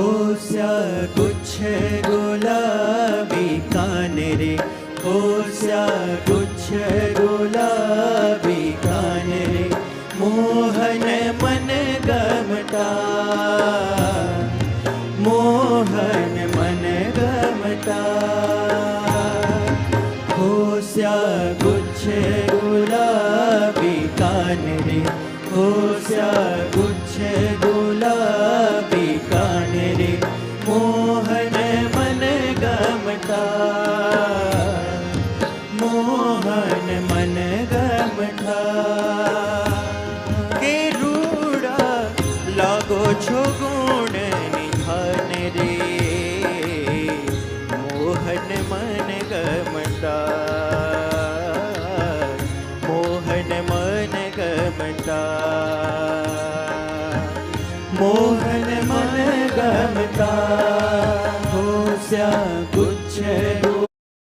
होस्या गुच्छ गुलाबी कान रे, होस्या गुच्छ गुलाबी कान रे, मोहन मन गमता, मोहन मन गमता। होस्या गुच्छ गुलाबी कान रे, होस्या गुच्छ गुलाबी कान रे, मोहन मन गमता, मोहन मन गमता। के रूड़ा लागो छो गुण निधान रे, मोहन मन गमता, मोहन मन गमता, मोहन मन गमता। होस्या गुच्छ